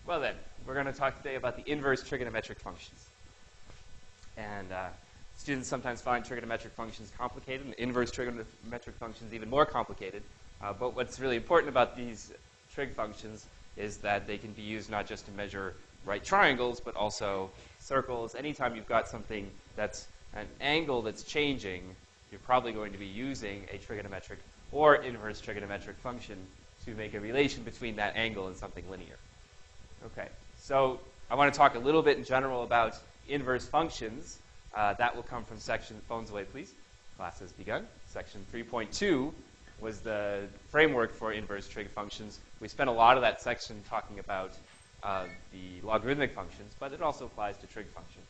Well then, we're going to talk today about the inverse trigonometric functions. And students sometimes find trigonometric functions complicated, and inverse trigonometric functions even more complicated. But what's really important about these trig functions is that they can be used not just to measure right triangles, but also circles. Anytime you've got something that's an angle that's changing, you're probably going to be using a trigonometric or inverse trigonometric function to make a relation between that angle and something linear. Okay, so I want to talk a little bit in general about inverse functions. That will come from section, phones away please, class has begun. Section 3.2 was the framework for inverse trig functions. We spent a lot of that section talking about the logarithmic functions, but it also applies to trig functions.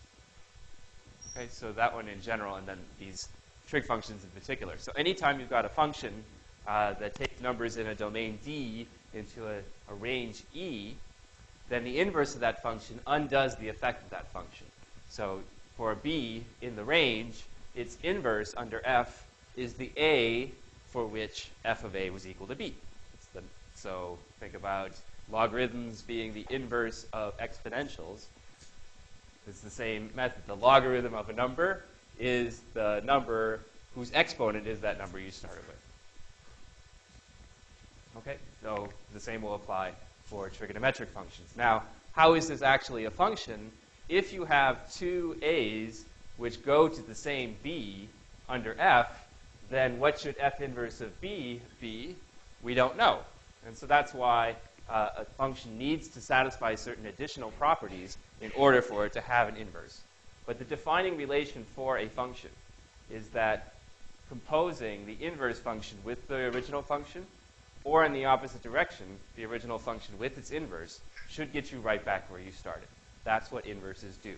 Okay, so that one in general, and then these trig functions in particular. So anytime you've got a function that takes numbers in a domain D into a range E, then the inverse of that function undoes the effect of that function. So for a B in the range, its inverse under f is the A for which f of A was equal to B. So think about logarithms being the inverse of exponentials. It's the same method. The logarithm of a number is the number whose exponent is that number you started with. Okay, so the same will apply for trigonometric functions. Now, how is this actually a function? If you have two A's which go to the same B under f, then what should f inverse of B be? We don't know. And so that's why a function needs to satisfy certain additional properties in order for it to have an inverse. But the defining relation for a function is that composing the inverse function with the original function, or in the opposite direction, the original function with its inverse, should get you right back where you started. That's what inverses do.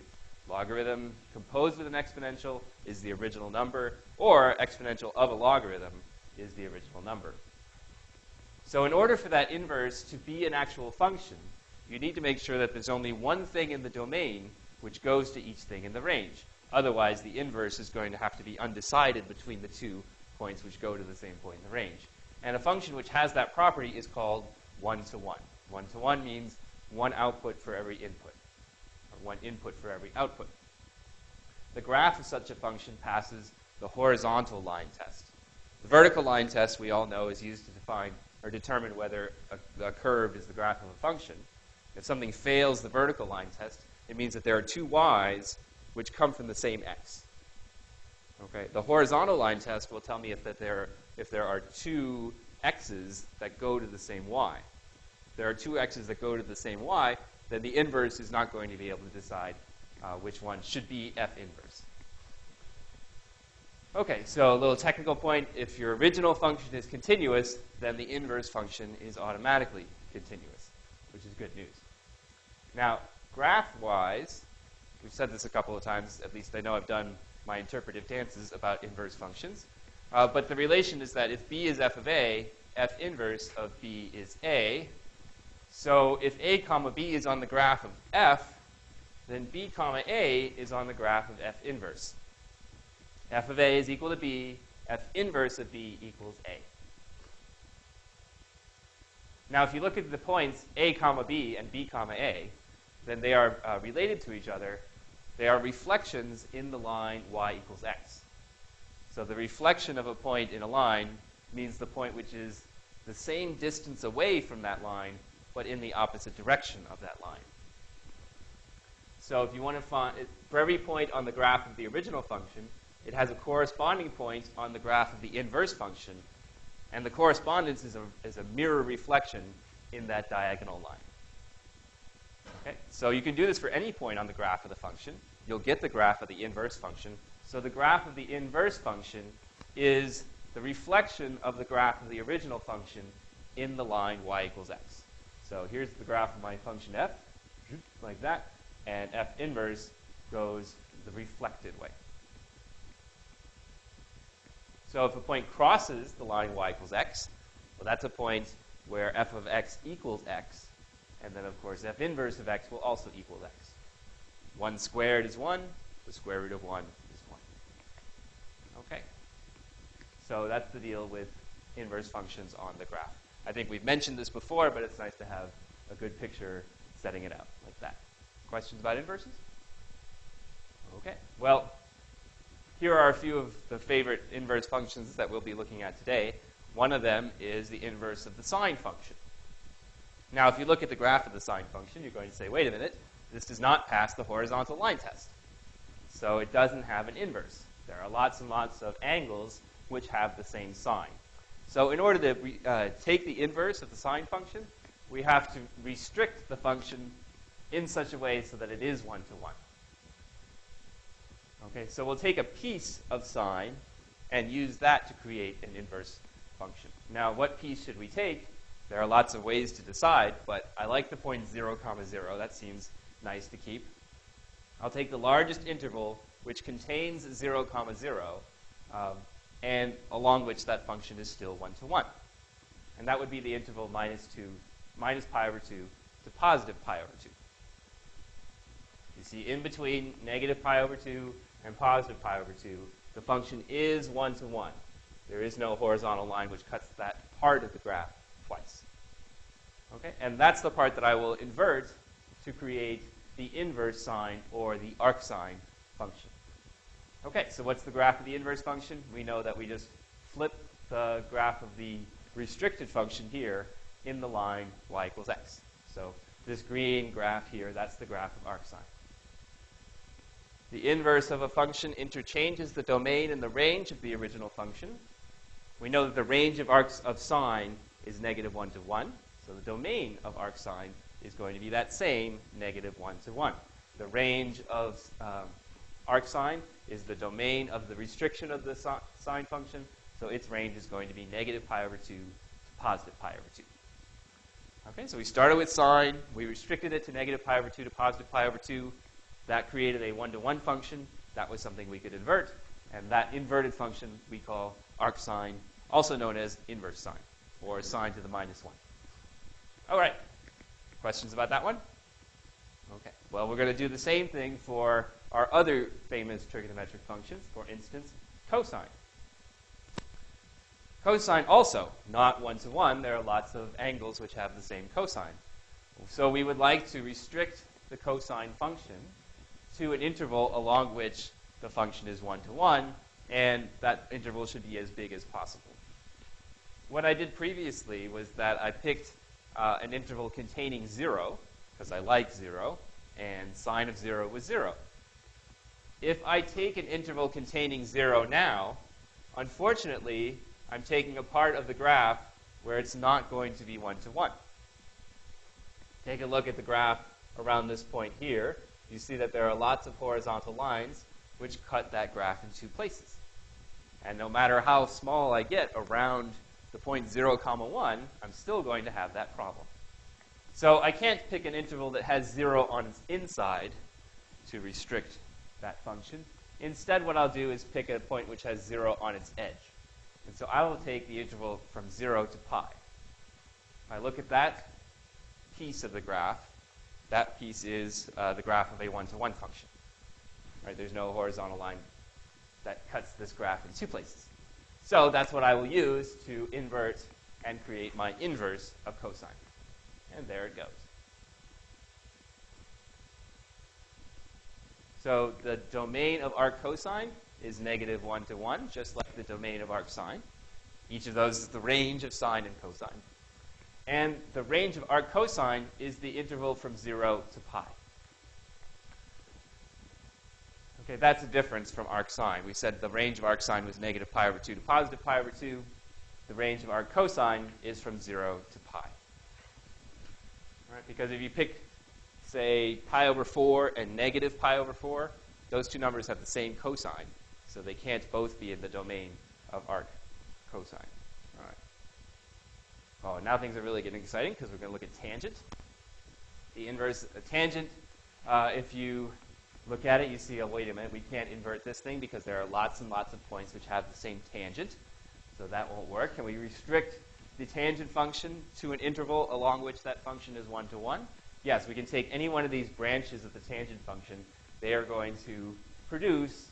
Logarithm composed with an exponential is the original number, or exponential of a logarithm is the original number. So in order for that inverse to be an actual function, you need to make sure that there's only one thing in the domain which goes to each thing in the range. Otherwise, the inverse is going to have to be undecided between the two points which go to the same point in the range. And a function which has that property is called one-to-one. One-to-one means one output for every input, or one input for every output. The graph of such a function passes the horizontal line test. The vertical line test, we all know, is used to define or determine whether a curve is the graph of a function. If something fails the vertical line test, it means that there are two y's which come from the same x. Okay? The horizontal line test will tell me if there are two x's that go to the same y. If there are two x's that go to the same y, then the inverse is not going to be able to decide which one should be f inverse. Okay, so a little technical point. If your original function is continuous, then the inverse function is automatically continuous, which is good news. Now, graph-wise, we've said this a couple of times, at least I know I've done my interpretive dances about inverse functions. But the relation is that if B is f of A, f inverse of B is A. So if A comma B is on the graph of f, then B comma A is on the graph of f inverse. F of A is equal to B, f inverse of B equals A. Now, if you look at the points A comma B and B comma A, then they are related to each other. They are reflections in the line y equals x. So the reflection of a point in a line means the point which is the same distance away from that line, but in the opposite direction of that line. So if you want to find, for every point on the graph of the original function, it has a corresponding point on the graph of the inverse function, and the correspondence is a mirror reflection in that diagonal line. Okay? So you can do this for any point on the graph of the function. You'll get the graph of the inverse function. So the graph of the inverse function is the reflection of the graph of the original function in the line y equals x. So here's the graph of my function f, like that, and f inverse goes the reflected way. So if a point crosses the line y equals x, well, that's a point where f of x equals x. And then, of course, f inverse of x will also equal x. 1 squared is 1. The square root of 1 is 1. Okay. So that's the deal with inverse functions on the graph. I think we've mentioned this before, but it's nice to have a good picture setting it out like that. Questions about inverses? Okay. Well, here are a few of the favorite inverse functions that we'll be looking at today. One of them is the inverse of the sine function. Now, if you look at the graph of the sine function, you're going to say, wait a minute, this does not pass the horizontal line test. So it doesn't have an inverse. There are lots and lots of angles which have the same sign. So in order to take the inverse of the sine function, we have to restrict the function in such a way so that it is one-to-one. Okay, so we'll take a piece of sine and use that to create an inverse function. Now, what piece should we take? There are lots of ways to decide, but I like the point 0, 0. That seems nice to keep. I'll take the largest interval, which contains 0, 0, and along which that function is still one-to-one. And that would be the interval minus pi over 2 to positive pi over 2. You see, in between negative pi over 2 and positive pi over 2, the function is one-to-one. There is no horizontal line which cuts that part of the graph twice. Okay? And that's the part that I will invert to create the inverse sine, or the arcsine function. Okay, so what's the graph of the inverse function? We know that we just flip the graph of the restricted function here in the line y equals x. So this green graph here, that's the graph of arcsine. The inverse of a function interchanges the domain and the range of the original function. We know that the range of sine is negative 1 to 1. So the domain of arcsine is going to be that same negative 1 to 1. The range of arcsine is the domain of the restriction of the sine function. So its range is going to be negative pi over 2 to positive pi over 2. Okay, so we started with sine. We restricted it to negative pi over 2 to positive pi over 2. That created a one-to-one function. That was something we could invert. And that inverted function we call arcsine, also known as inverse sine, or sine to the minus 1. All right. Questions about that one? Okay. Well, we're going to do the same thing for our other famous trigonometric functions. For instance, cosine. Cosine also, not one-to-one. There are lots of angles which have the same cosine. So we would like to restrict the cosine function to an interval along which the function is one-to-one, and that interval should be as big as possible. What I did previously was that I picked an interval containing 0, because I like 0, and sine of 0 was 0. If I take an interval containing 0 now, unfortunately, I'm taking a part of the graph where it's not going to be one-to-one. Take a look at the graph around this point here. You see that there are lots of horizontal lines which cut that graph in two places. And no matter how small I get around the point 0, 1, I'm still going to have that problem. So I can't pick an interval that has 0 on its inside to restrict that function. Instead, what I'll do is pick a point which has 0 on its edge. And so I will take the interval from 0 to pi. If I look at that piece of the graph, that piece is the graph of a one-to-one function. Right? There's no horizontal line that cuts this graph in two places. So that's what I will use to invert and create my inverse of cosine. And there it goes. So the domain of arccosine is negative 1 to 1, just like the domain of arcsine. Each of those is the range of sine and cosine. And the range of arccosine is the interval from 0 to pi. Okay, that's a difference from arcsine. We said the range of arcsine was negative pi over 2 to positive pi over 2. The range of arccosine is from 0 to pi. All right, because if you pick, say, pi over 4 and negative pi over 4, those two numbers have the same cosine, so they can't both be in the domain of arccosine. All right. Oh, now things are really getting exciting because we're going to look at tangent. The inverse tangent, if you look at it, you see, oh, wait a minute, we can't invert this thing because there are lots and lots of points which have the same tangent. So that won't work. Can we restrict the tangent function to an interval along which that function is 1 to 1? Yes, we can take any one of these branches of the tangent function. They are going to produce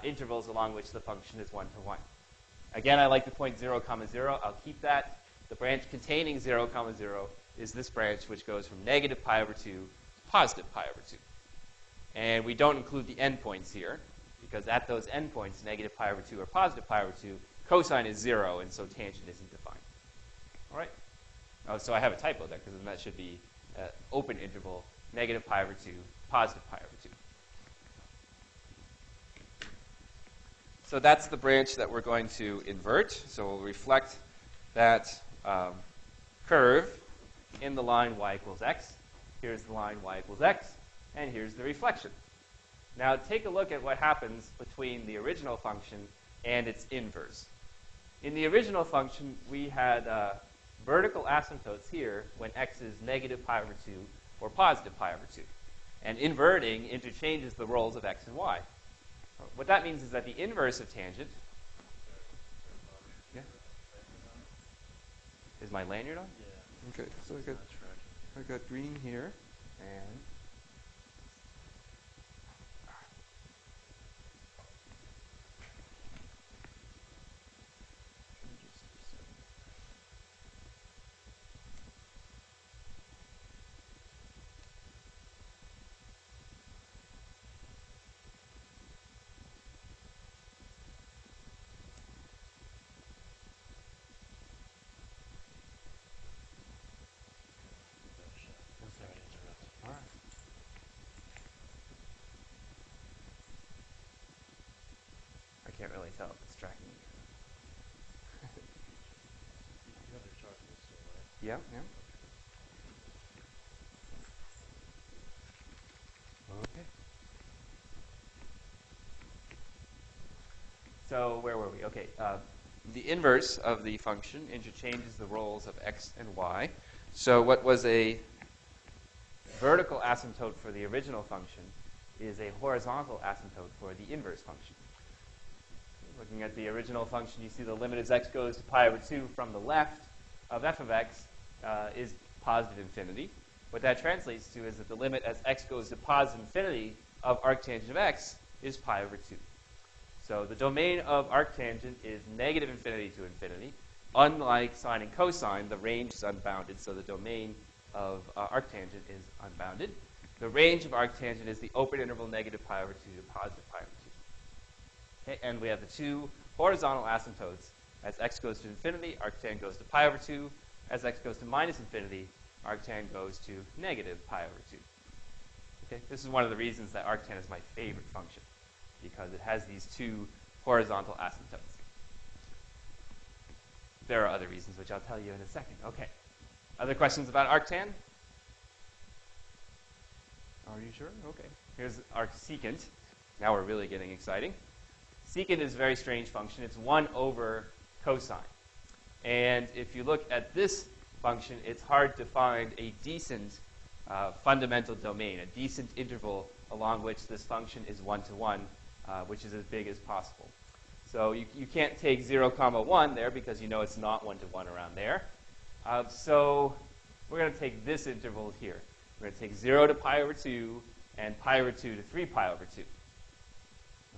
intervals along which the function is 1 to 1. Again, I like the point 0, 0. I'll keep that. The branch containing 0, 0 is this branch which goes from negative pi over 2 to positive pi over 2. And we don't include the endpoints here, because at those endpoints, negative pi over 2 or positive pi over 2, cosine is 0, and so tangent isn't defined. All right? Oh, so I have a typo there, because then that should be open interval, negative pi over 2, positive pi over 2. So that's the branch that we're going to invert. So we'll reflect that curve in the line y equals x. Here's the line y equals x, and here's the reflection. Now take a look at what happens between the original function and its inverse. In the original function, we had vertical asymptotes here when x is negative pi over 2 or positive pi over 2. And inverting interchanges the roles of x and y. What that means is that the inverse of tangent... Yeah? Is my lanyard on? Yeah. Okay, so I got green here, and... I can't really tell if it's tracking. You have your chargeable still, right? Yeah, yeah. Okay. So where were we? Okay. The inverse of the function interchanges the roles of x and y. So what was a vertical asymptote for the original function is a horizontal asymptote for the inverse function. Looking at the original function, you see the limit as x goes to pi over 2 from the left of f of x is positive infinity. What that translates to is that the limit as x goes to positive infinity of arctangent of x is pi over 2. So the domain of arctangent is negative infinity to infinity. Unlike sine and cosine, the range is unbounded, so the domain of arctangent is unbounded. The range of arctangent is the open interval negative pi over 2 to positive pi over 2. Okay, and we have the two horizontal asymptotes. As x goes to infinity, arctan goes to pi over 2. As x goes to minus infinity, arctan goes to negative pi over 2. Okay, this is one of the reasons that arctan is my favorite function, because it has these two horizontal asymptotes. There are other reasons, which I'll tell you in a second. Okay. Other questions about arctan? Are you sure? Okay. Here's arcsecant. Now we're really getting exciting. Secant is a very strange function. It's 1 over cosine. And if you look at this function, it's hard to find a decent fundamental domain, a decent interval along which this function is 1 to 1, which is as big as possible. So you can't take 0, 1 there because you know it's not 1 to 1 around there. So we're going to take this interval here. We're going to take 0 to pi over 2 and pi over 2 to 3 pi over 2.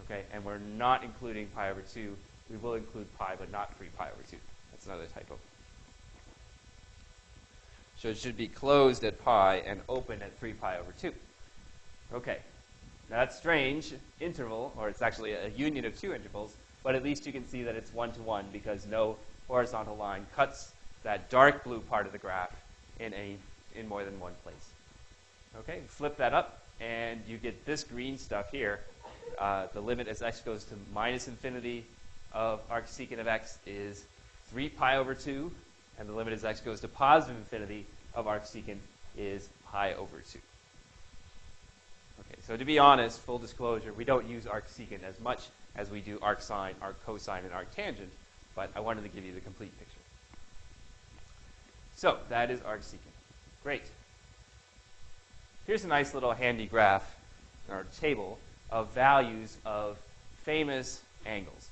Okay, and we're not including pi over 2. We will include pi, but not 3 pi over 2. That's another typo. So it should be closed at pi and open at 3 pi over 2. Okay, now that's strange interval, or it's actually a union of two intervals, but at least you can see that it's 1 to 1 because no horizontal line cuts that dark blue part of the graph in more than one place. Okay, flip that up, and you get this green stuff here. The limit as x goes to minus infinity of arcsecant of x is 3 pi over 2, and the limit as x goes to positive infinity of arcsecant is pi over 2. Okay, so to be honest, full disclosure, we don't use arcsecant as much as we do arcsine, arccosine, and arctangent, but I wanted to give you the complete picture. So that is arcsecant. Great. Here's a nice little handy graph, or table, of values of famous angles,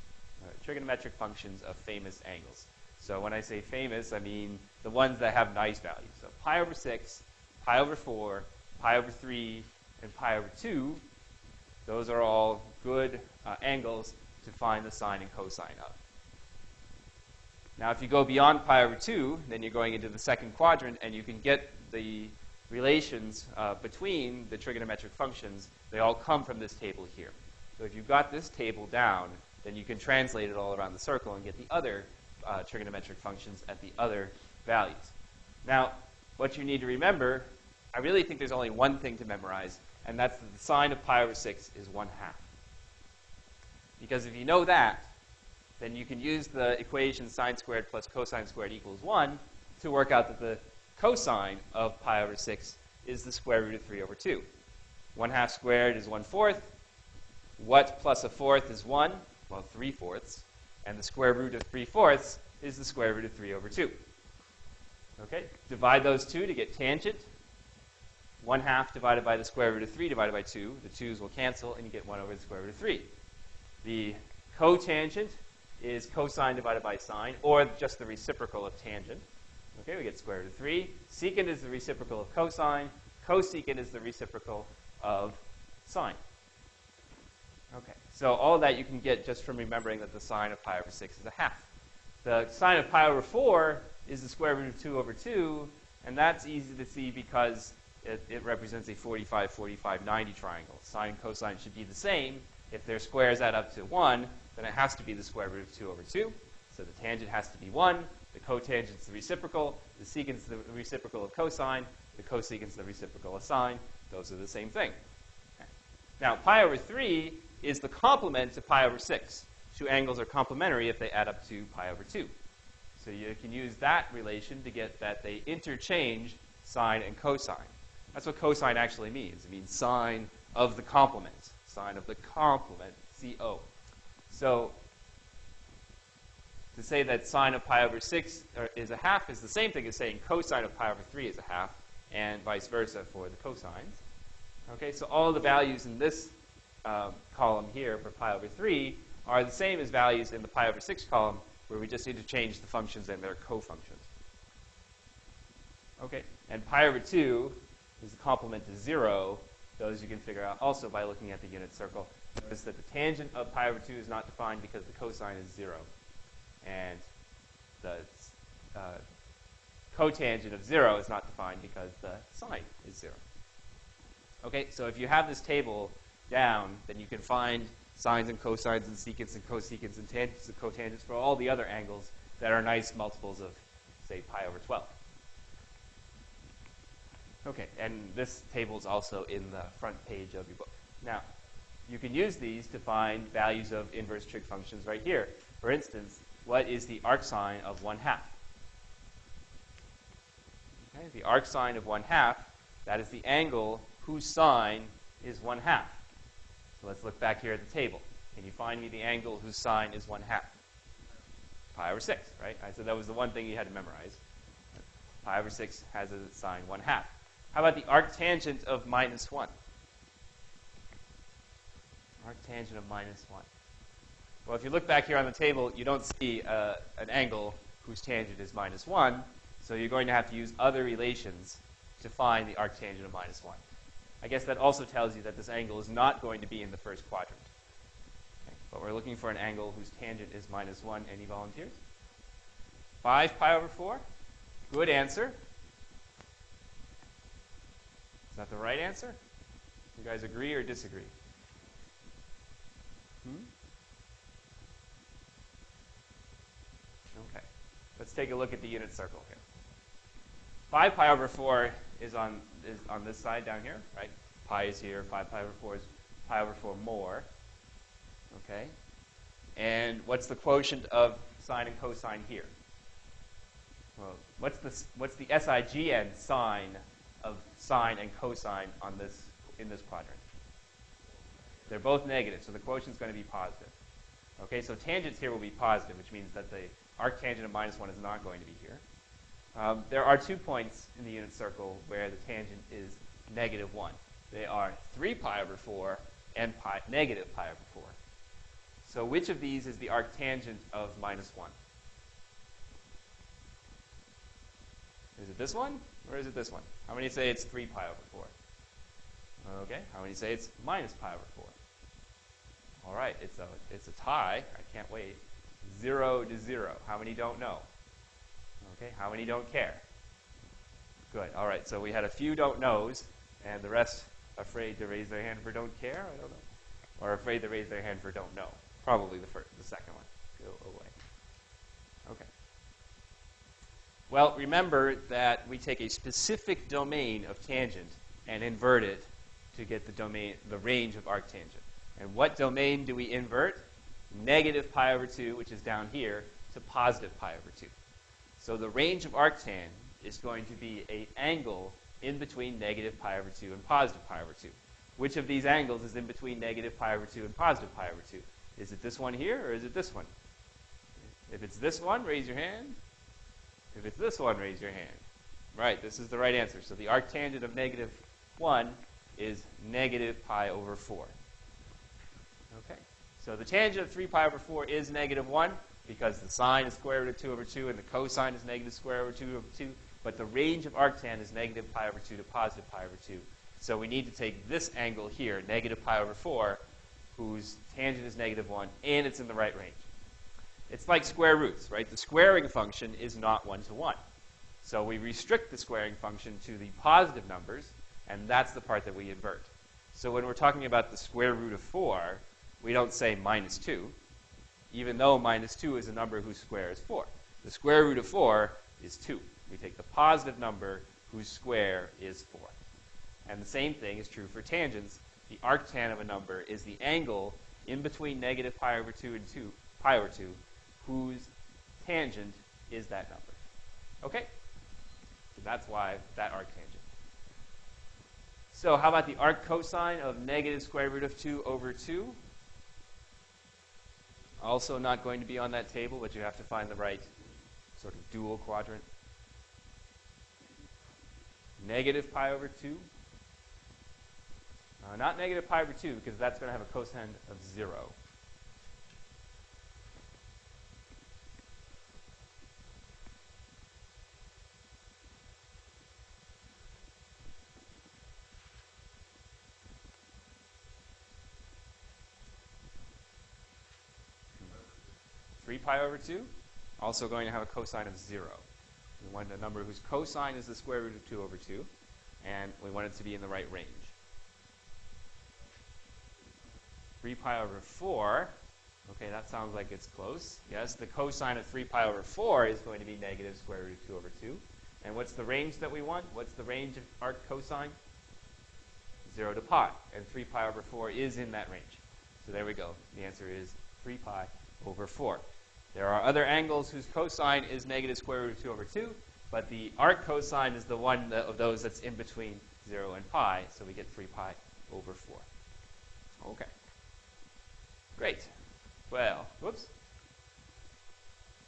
trigonometric functions of famous angles. So when I say famous, I mean the ones that have nice values. So pi over 6, pi over 4, pi over 3, and pi over 2, those are all good angles to find the sine and cosine of. Now, if you go beyond pi over 2, then you're going into the second quadrant, and you can get the relations between the trigonometric functions. They all come from this table here. So if you've got this table down, then you can translate it all around the circle and get the other trigonometric functions at the other values. Now, what you need to remember, I really think there's only one thing to memorize, and that's that the sine of pi over 6 is 1/2. Because if you know that, then you can use the equation sine squared plus cosine squared equals 1 to work out that the cosine of pi over 6 is the square root of 3 over 2. 1/2 squared is 1/4. What plus a fourth is 1? Well, 3/4. And the square root of 3/4 is the square root of 3 over 2. Okay? Divide those two to get tangent. 1/2 divided by the square root of 3 divided by 2. The 2's will cancel, and you get 1 over the square root of 3. The cotangent is cosine divided by sine, or just the reciprocal of tangent. Okay, we get square root of 3. Secant is the reciprocal of cosine. Cosecant is the reciprocal of sine. Okay, so all of that you can get just from remembering that the sine of pi over 6 is 1/2. The sine of pi over 4 is the square root of 2 over 2, and that's easy to see because it represents a 45, 45, 90 triangle. Sine and cosine should be the same. If their squares add up to 1, then it has to be the square root of 2 over 2. So the tangent has to be 1. The cotangent is the reciprocal. The secant is the reciprocal of cosine. The cosecant is the reciprocal of sine. Those are the same thing. Okay. Now, pi over 3 is the complement to pi over 6. Two angles are complementary if they add up to pi over 2. So you can use that relation to get that they interchange sine and cosine. That's what cosine actually means. It means sine of the complement. Sine of the complement, CO. So to say that sine of pi over 6 is 1/2 is the same thing as saying cosine of pi over 3 is 1/2, and vice versa for the cosines. Okay, so all the values in this column here for pi over 3 are the same as values in the pi over 6 column, where we just interchange the functions and their cofunctions. Okay, and pi over 2 is the complement to 0. Those you can figure out also by looking at the unit circle. Notice that the tangent of pi over 2 is not defined because the cosine is 0. And the cotangent of 0 is not defined because the sine is 0. Okay, so if you have this table down, then you can find sines and cosines and secants and cosecants and tangents and cotangents for all the other angles that are nice multiples of, say, pi over 12. Okay, and this table is also in the front page of your book. Now, you can use these to find values of inverse trig functions right here. For instance, what is the arcsine of 1/2? Okay, the arcsine of 1/2, that is the angle whose sine is 1/2. So let's look back here at the table. Can you find me the angle whose sine is 1/2? Pi over 6, right? So that was the one thing you had to memorize. Pi over 6 has a sine 1/2. How about the arctangent of -1? Arctangent of -1. Well, if you look back here on the table, you don't see an angle whose tangent is -1, so you're going to have to use other relations to find the arctangent of -1. I guess that also tells you that this angle is not going to be in the first quadrant. Okay, but we're looking for an angle whose tangent is -1. Any volunteers? 5 pi over 4? Good answer. Is that the right answer? You guys agree or disagree? Okay. Let's take a look at the unit circle here. 5 pi over 4 is on this side down here, right? Pi is here. 5 pi over 4 is pi over 4 more. Okay. And what's the quotient of sine and cosine here? Well, what's the SIGN sign of sine and cosine on in this quadrant? They're both negative, so the quotient is going to be positive. Okay, so tangents here will be positive, which means that the arctangent of -1 is not going to be here. There are 2 points in the unit circle where the tangent is -1. They are 3 pi over 4 and negative pi over 4. So which of these is the arctangent of -1? Is it this one, or is it this one? How many say it's 3 pi over 4? Okay, how many say it's -pi over 4? All right, it's a tie. I can't wait. 0 to 0. How many don't know? Okay, how many don't care? Good. All right, so we had a few don't knows, and the rest afraid to raise their hand for don't care? I don't know. Or afraid to raise their hand for don't know. Probably the second one. Go away. Okay. Well, remember that we take a specific domain of tangent and invert it to get the range of arctangent. And what domain do we invert? Negative pi over 2, which is down here, to positive pi over 2. So the range of arctan is going to be an angle in between negative pi over 2 and positive pi over 2. Which of these angles is in between negative pi over 2 and positive pi over 2? Is it this one here, or is it this one? If it's this one, raise your hand. If it's this one, raise your hand. Right, this is the right answer. So the arctangent of negative 1 is negative pi over 4. Okay, so the tangent of 3 pi over 4 is negative 1 because the sine is square root of 2 over 2 and the cosine is negative square root of 2 over 2. But the range of arctan is negative pi over 2 to positive pi over 2. So we need to take this angle here, negative pi over 4, whose tangent is negative 1, and it's in the right range. It's like square roots, right? The squaring function is not 1 to 1. So we restrict the squaring function to the positive numbers, and that's the part that we invert. So when we're talking about the square root of 4, we don't say minus 2, even though minus 2 is a number whose square is 4. The square root of 4 is 2. We take the positive number whose square is 4. And the same thing is true for tangents. The arctan of a number is the angle in between negative pi over 2 and pi over 2, whose tangent is that number. Okay? So that's why that arctangent. So how about the arccosine of negative square root of 2 over 2? Also not going to be on that table, but you have to find the right sort of dual quadrant. Negative pi over 2. Not negative pi over 2, because that's going to have a cosine of 0. Three pi over 2, also going to have a cosine of 0. We want a number whose cosine is the square root of 2 over 2, and we want it to be in the right range. 3 pi over 4, okay, that sounds like it's close. Yes, the cosine of 3 pi over 4 is going to be negative square root of 2 over 2. And what's the range that we want? What's the range of arc cosine? 0 to pi. And 3 pi over 4 is in that range. So there we go. The answer is 3 pi over 4. There are other angles whose cosine is negative square root of 2 over 2, but the arc cosine is the one of those that's in between 0 and pi, so we get 3 pi over 4. Okay. Great. Well, whoops.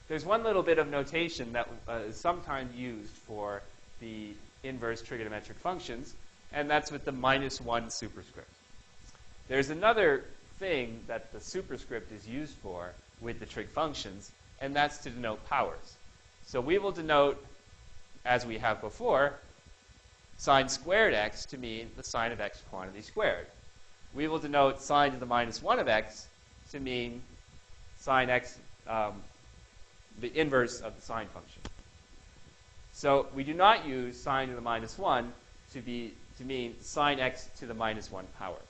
There's one little bit of notation that is sometimes used for the inverse trigonometric functions, and that's with the -1 superscript. There's another thing that the superscript is used for with the trig functions, and that's to denote powers. So we will denote, as we have before, sine squared x to mean the sine of x quantity squared. We will denote sine to the -1 of x to mean sine x, the inverse of the sine function. So we do not use sine to the -1 to mean sine x to the -1 power.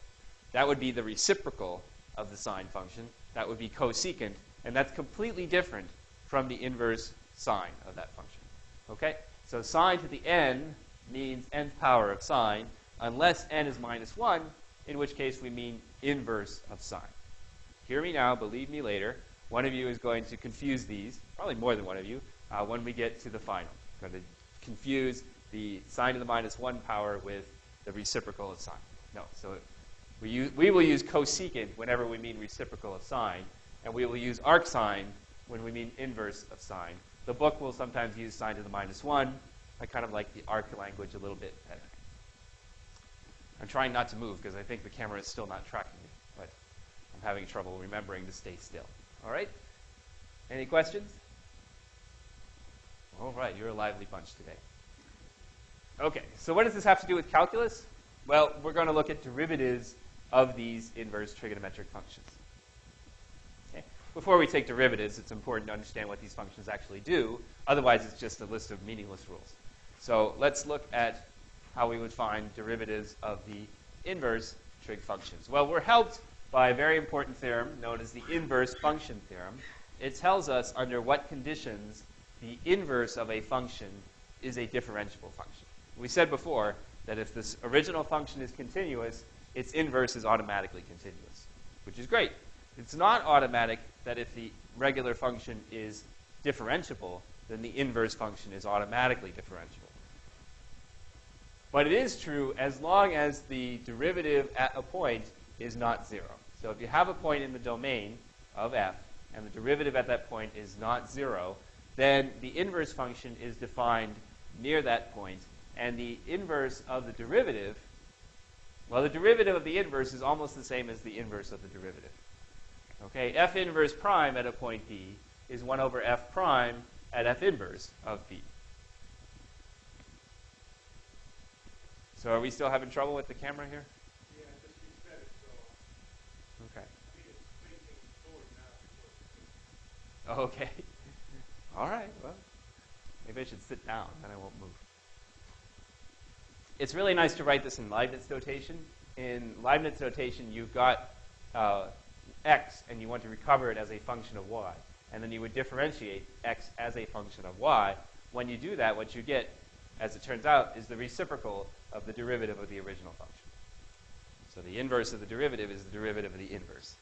That would be the reciprocal of the sine function. That would be cosecant, and that's completely different from the inverse sine of that function. Okay? So sine to the n means nth power of sine, unless n is -1, in which case we mean inverse of sine. Hear me now, believe me later. One of you is going to confuse these, probably more than one of you, when we get to the final. We're going to confuse the sine to the -1 power with the reciprocal of sine. No, so we will use cosecant whenever we mean reciprocal of sine, and we will use arcsine when we mean inverse of sine. The book will sometimes use sine to the -1. I kind of like the arc language a little bit better. I'm trying not to move because I think the camera is still not tracking me, but I'm having trouble remembering to stay still. All right? Any questions? All right, you're a lively bunch today. Okay, so what does this have to do with calculus? Well, we're going to look at derivatives of these inverse trigonometric functions. Okay. before we take derivatives, it's important to understand what these functions actually do. Otherwise, it's just a list of meaningless rules. So let's look at how we would find derivatives of the inverse trig functions. Well, we're helped by a very important theorem known as the inverse function theorem. It tells us under what conditions the inverse of a function is a differentiable function. We said before that if this original function is continuous, its inverse is automatically continuous, which is great. It's not automatic that if the regular function is differentiable, then the inverse function is automatically differentiable. But it is true as long as the derivative at a point is not 0. So if you have a point in the domain of f, and the derivative at that point is not 0, then the inverse function is defined near that point, and the inverse of the derivative, well, the derivative of the inverse is almost the same as the inverse of the derivative. Okay, f inverse prime at a point b is 1 over f prime at f inverse of b. So are we still having trouble with the camera here? Yeah, just reset it, so Okay. I think it's facing forward now. Okay. All right, well, maybe I should sit down, then I won't move. It's really nice to write this in Leibniz notation. In Leibniz notation, you've got x, and you want to recover it as a function of y. And then you would differentiate x as a function of y. When you do that, what you get, as it turns out, is the reciprocal of the derivative of the original function. So the inverse of the derivative is the derivative of the inverse.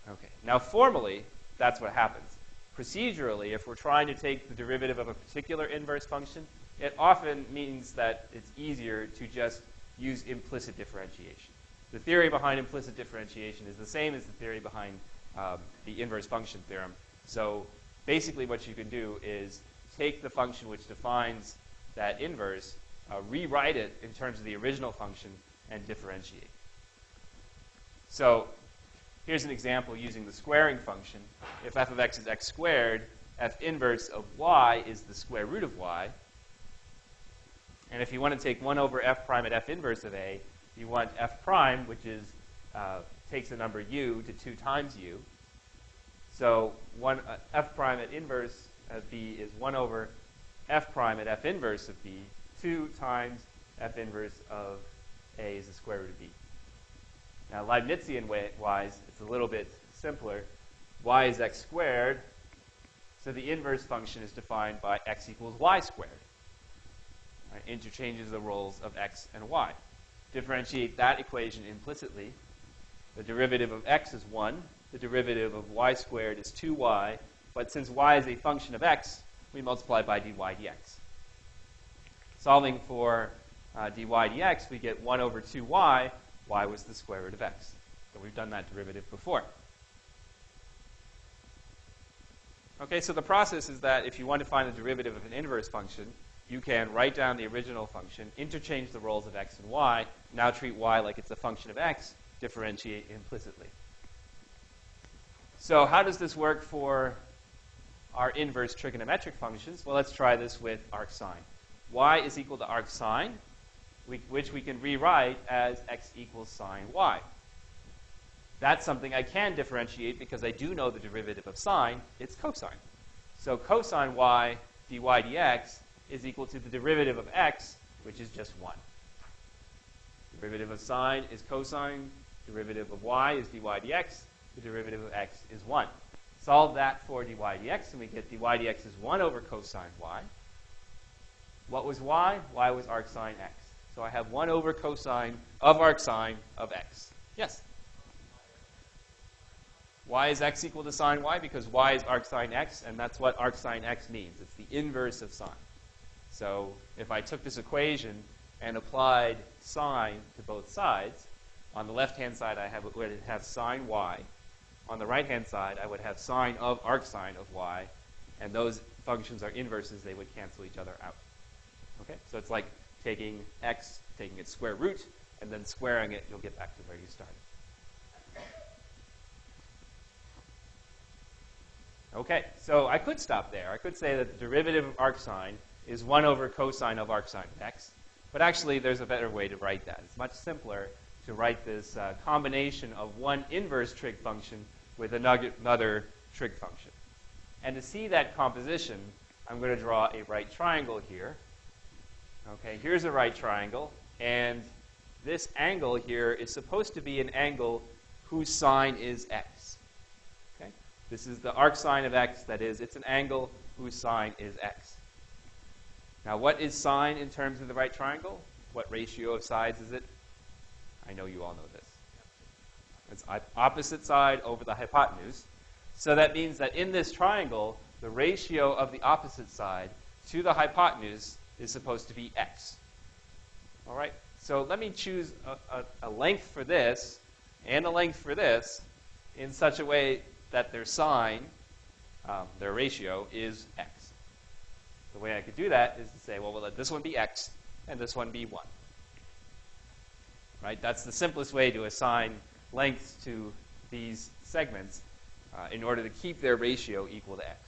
Okay. Now, formally, that's what happens. Procedurally, if we're trying to take the derivative of a particular inverse function, it often means that it's easier to just use implicit differentiation. The theory behind implicit differentiation is the same as the theory behind the inverse function theorem. So basically what you can do is take the function which defines that inverse, rewrite it in terms of the original function, and differentiate. So here's an example using the squaring function. If f of x is x squared, f inverse of y is the square root of y. And if you want to take 1 over f prime at f inverse of a, you want f prime, which is takes the number u to 2 times u. So f prime at inverse of b is 1 over f prime at f inverse of b. 2 times f inverse of a is the square root of b. Now, Leibnizian-wise, it's a little bit simpler. Y is x squared, so the inverse function is defined by x equals y squared. Right, interchanges the roles of x and y. Differentiate that equation implicitly. The derivative of x is 1. The derivative of y squared is 2y. But since y is a function of x, we multiply by dy dx. Solving for dy dx, we get 1 over 2y. Y was the square root of x. So we've done that derivative before. Okay, so the process is that if you want to find the derivative of an inverse function, you can write down the original function, interchange the roles of x and y, now treat y like it's a function of x, differentiate implicitly. So how does this work for our inverse trigonometric functions? Well, let's try this with arcsine. Y is equal to arcsine, which we can rewrite as x equals sine y. That's something I can differentiate because I do know the derivative of sine. It's cosine. So cosine y dy dx is equal to the derivative of x, which is just 1. Derivative of sine is cosine. Derivative of y is dy dx. The derivative of x is 1. Solve that for dy dx, and we get dy dx is 1 over cosine y. What was y? Y was arcsine x. So I have 1 over cosine of arcsine of x. Yes? Why is x equal to sine y? Because y is arcsine x, and that's what arcsine x means. It's the inverse of sine. So if I took this equation and applied sine to both sides, on the left-hand side I would have sine y. On the right-hand side I would have sine of arcsine of y, and those functions are inverses. They would cancel each other out. Okay? So it's like taking x, taking its square root, and then squaring it. You'll get back to where you started. Okay, so I could stop there. I could say that the derivative of arcsine is 1 over cosine of arcsine of x. But actually, there's a better way to write that. It's much simpler to write this combination of one inverse trig function with another trig function. And to see that composition, I'm going to draw a right triangle here. Okay, here's a right triangle, and this angle here is supposed to be an angle whose sine is x. Okay? This is the arcsine of x, that is, it's an angle whose sine is x. Now, what is sine in terms of the right triangle? What ratio of sides is it? I know you all know this. It's opposite side over the hypotenuse. So that means that in this triangle, the ratio of the opposite side to the hypotenuse is supposed to be x. All right? So let me choose a length for this and a length for this in such a way that their sine, their ratio, is x. The way I could do that is to say, well, we'll let this one be x and this one be 1. Right? That's the simplest way to assign lengths to these segments in order to keep their ratio equal to x.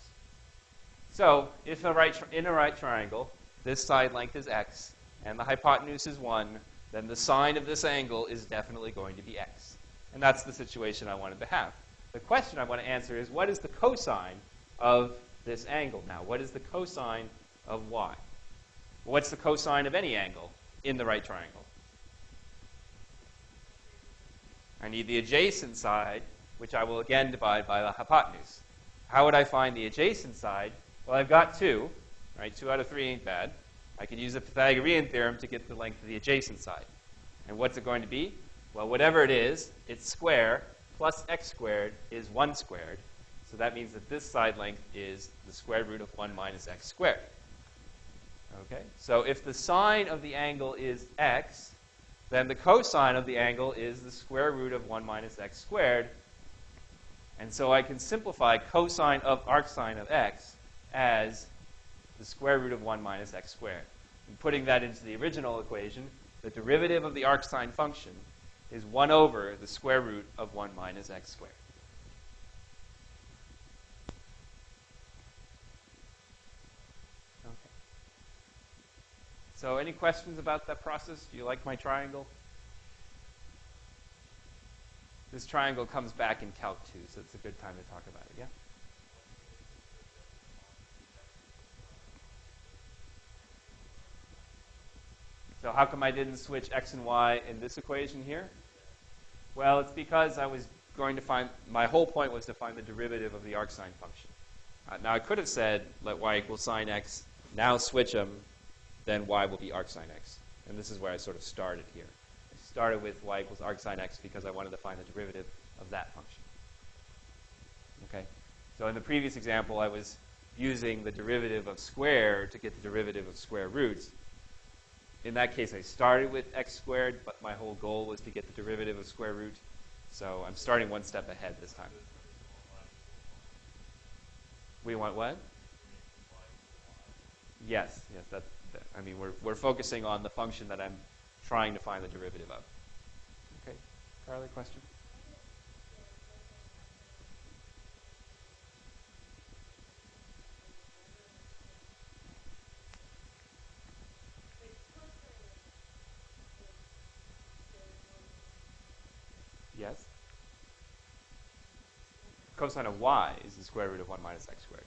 So if in a right triangle, this side length is x and the hypotenuse is 1, then the sine of this angle is definitely going to be x. And that's the situation I wanted to have. The question I want to answer is, what is the cosine of this angle now? What is the cosine of y? What's the cosine of any angle in the right triangle? I need the adjacent side, which I will again divide by the hypotenuse. How would I find the adjacent side? Well, I've got 2. Right? 2 out of 3 ain't bad. I can use the Pythagorean theorem to get the length of the adjacent side. And what's it going to be? Well, whatever it is, its square plus x squared is 1 squared. So that means that this side length is the square root of 1 minus x squared. Okay? So if the sine of the angle is x, then the cosine of the angle is the square root of 1 minus x squared. And so I can simplify cosine of arcsine of x as the square root of 1 minus x squared. And putting that into the original equation, the derivative of the arcsine function is 1 over the square root of 1 minus x squared. Okay. So any questions about that process? Do you like my triangle? This triangle comes back in Calc 2, so it's a good time to talk about it, yeah? So how come I didn't switch x and y in this equation here? Well, it's because I was going to find, my whole point was to find the derivative of the arcsine function. Now I could have said, let y equal sine x, now switch them, then y will be arcsine x. And this is where I sort of started here. I started with y equals arcsine x because I wanted to find the derivative of that function. Okay? So in the previous example, I was using the derivative of square to get the derivative of square roots. In that case, I started with x squared, but my whole goal was to get the derivative of square root. So I'm starting one step ahead this time. We want what? Yes, yes. I mean, we're focusing on the function that I'm trying to find the derivative of. Okay, Carly, question? Yes? Cosine of y is the square root of 1 minus x squared.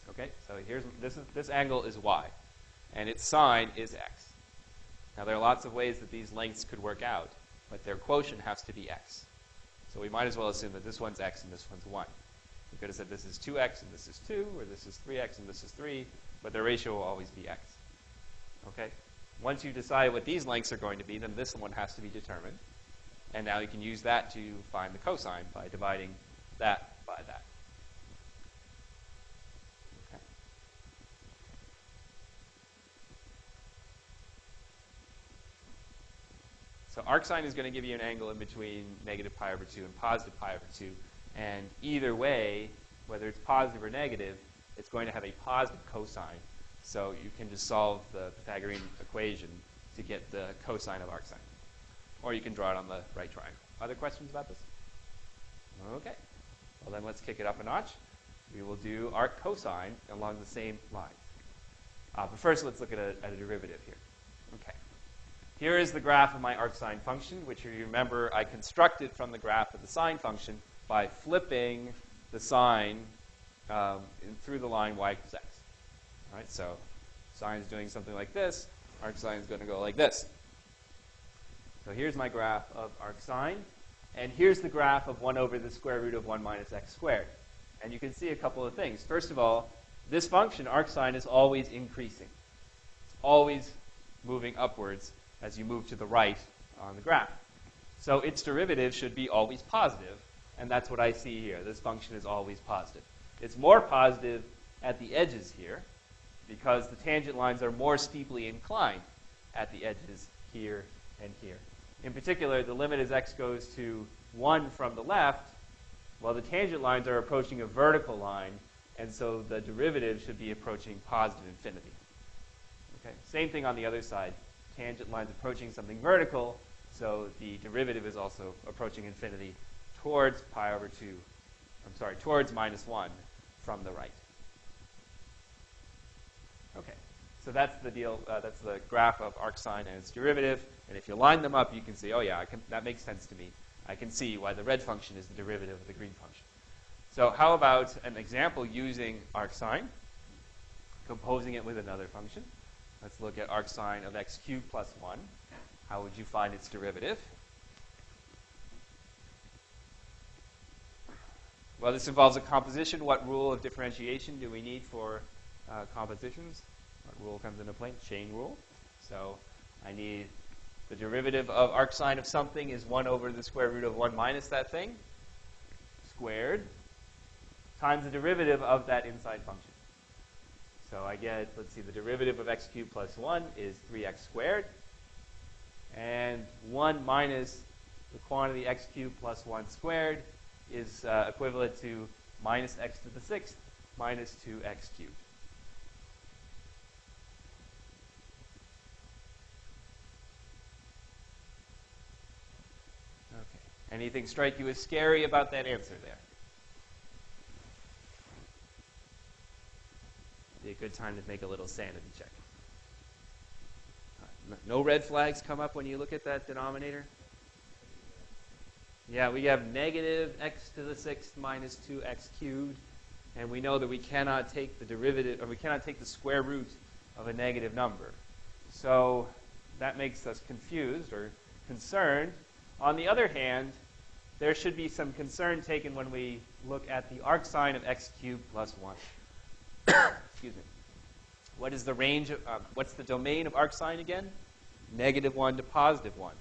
Okay, so here's this angle is y, and its sine is x. Now there are lots of ways that these lengths could work out, but their quotient has to be x. So we might as well assume that this one's x and this one's 1. We could have said this is 2x and this is 2, or this is 3x and this is 3, but their ratio will always be x. Okay? Once you decide what these lengths are going to be, then this one has to be determined. And now you can use that to find the cosine by dividing that by that. Okay. So arcsine is going to give you an angle in between negative pi over 2 and positive pi over 2. And either way, whether it's positive or negative, it's going to have a positive cosine. So you can just solve the Pythagorean equation to get the cosine of arcsine. Or you can draw it on the right triangle. Other questions about this? Okay. Well, then let's kick it up a notch. We will do arc cosine along the same lines. But first, let's look at a derivative here. Okay. Here is the graph of my arcsine function, which you remember I constructed from the graph of the sine function by flipping the sine through the line y equals x. All right, so sine is doing something like this. Arcsine is going to go like this. So here's my graph of arcsine. And here's the graph of 1 over the square root of 1 minus x squared. And you can see a couple of things. First of all, this function, arcsine, is always increasing. It's always moving upwards as you move to the right on the graph. So its derivative should be always positive, and that's what I see here. This function is always positive. It's more positive at the edges here, because the tangent lines are more steeply inclined at the edges here and here. In particular, the limit as x goes to 1 from the left, well, the tangent lines are approaching a vertical line, and so the derivative should be approaching positive infinity. Okay? Same thing on the other side. Tangent lines approaching something vertical, so the derivative is also approaching infinity towards pi over 2, towards minus 1 from the right. Okay, so that's the deal. That's the graph of arcsine and its derivative. And if you line them up, you can see, oh yeah, that makes sense to me. I can see why the red function is the derivative of the green function. So how about an example using arcsine, composing it with another function? Let's look at arcsine of x cubed plus 1. How would you find its derivative? Well, this involves a composition. What rule of differentiation do we need for compositions? What rule comes into play? Chain rule. So I need the derivative of arcsine of something is 1 over the square root of 1 minus that thing squared times the derivative of that inside function. So I get, let's see, the derivative of x cubed plus 1 is 3x squared. And 1 minus the quantity x cubed plus 1 squared is equivalent to minus x to the 6th minus 2x cubed. Okay. Anything strike you as scary about that answer there? Be a good time to make a little sanity check. No red flags come up when you look at that denominator? Yeah, we have negative x to the 6th minus 2x cubed, and we know that we cannot take the derivative, or we cannot take the square root of a negative number. So that makes us confused or concerned. On the other hand, there should be some concern taken when we look at the arcsine of x cubed plus 1. Excuse me. What is the range of, what's the domain of arcsine again? -1 to +1.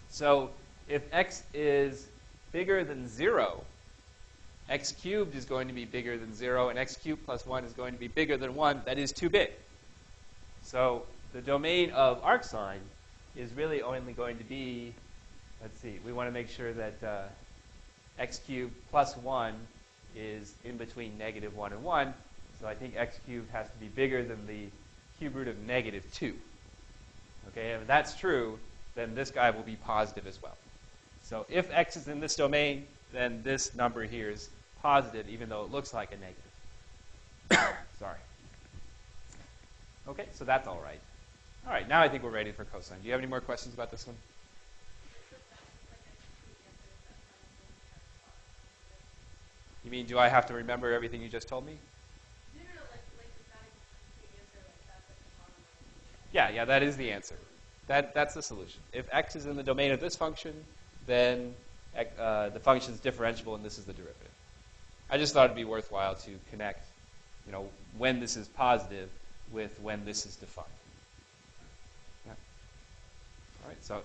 So if x is bigger than 0, x cubed is going to be bigger than 0, and x cubed plus 1 is going to be bigger than 1. That is too big. So the domain of arcsine is really only going to be, let's see, we want to make sure that x cubed plus 1 is in between -1 and 1. So I think x cubed has to be bigger than the cube root of -2. Okay, and if that's true, then this guy will be positive as well. So if x is in this domain, then this number here is positive, even though it looks like a negative. Sorry. Okay, so that's all right. All right, now I think we're ready for cosine. Do you have any more questions about this one? You mean, do I have to remember everything you just told me? Yeah, that is the answer. That's the solution. If x is in the domain of this function, then the function is differentiable, and this is the derivative. I just thought it'd be worthwhile to connect, when this is positive with when this is defined. Yeah. All right, so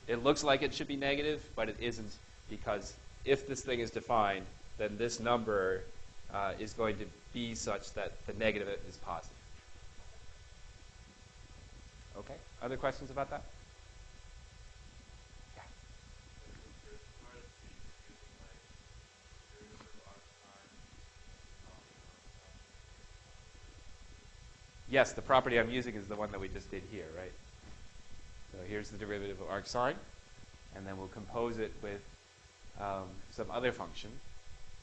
it looks like it should be negative, but it isn't, because if this thing is defined, then this number is going to be such that the negative is positive. Okay, other questions about that? Yeah. Yes, the property I'm using is the one that we just did here, right? So here's the derivative of arcsine, and then we'll compose it with some other function.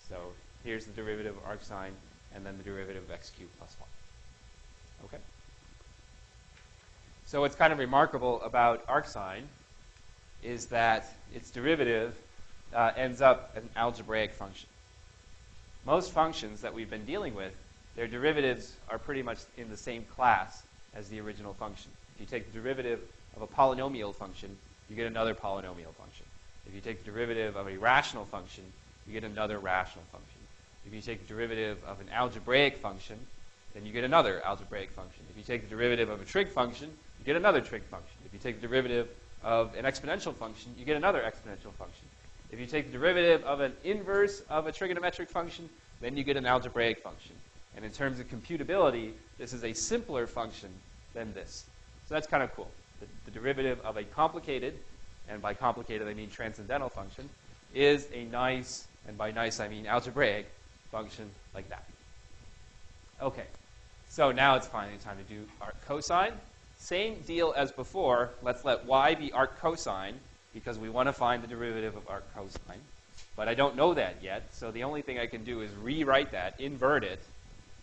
So here's the derivative of arcsine, and then the derivative of x cubed plus 1. Okay? So what's kind of remarkable about arcsine is that its derivative ends up as an algebraic function. most functions that we've been dealing with, their derivatives are pretty much in the same class as the original function. If you take the derivative of a polynomial function, you get another polynomial function. If you take the derivative of a rational function, you get another rational function. If you take the derivative of an algebraic function, then you get another algebraic function. If you take the derivative of a trig function, you get another trig function. If you take the derivative of an exponential function, you get another exponential function. If you take the derivative of an inverse of a trigonometric function, then you get an algebraic function. And in terms of computability, this is a simpler function than this. So that's kind of cool. The derivative of a complicated, and by complicated I mean transcendental function, is a nice, and by nice I mean algebraic, function like that. Okay, so now it's finally time to do arccosine. Same deal as before. Let's let y be arccosine, because we want to find the derivative of arccosine. But I don't know that yet, so the only thing I can do is rewrite that, invert it,